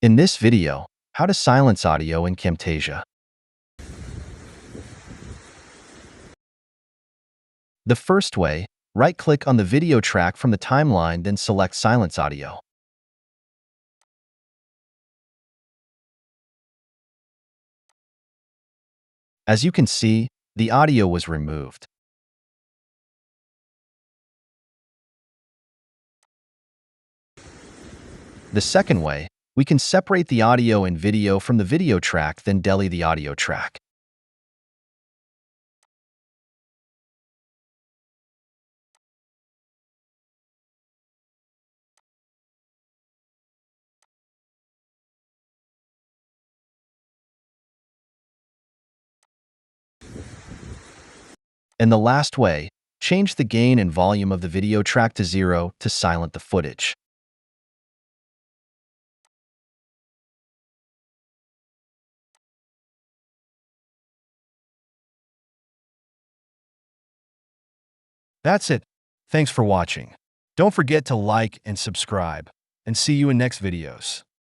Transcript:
In this video, how to silence audio in Camtasia. The first way, right-click on the video track from the timeline, then select Silence Audio. As you can see, the audio was removed. The second way, we can separate the audio and video from the video track, then delete the audio track. And the last way, change the gain and volume of the video track to 0 to silence the footage. That's it. Thanks for watching. Don't forget to like and subscribe, and see you in next videos.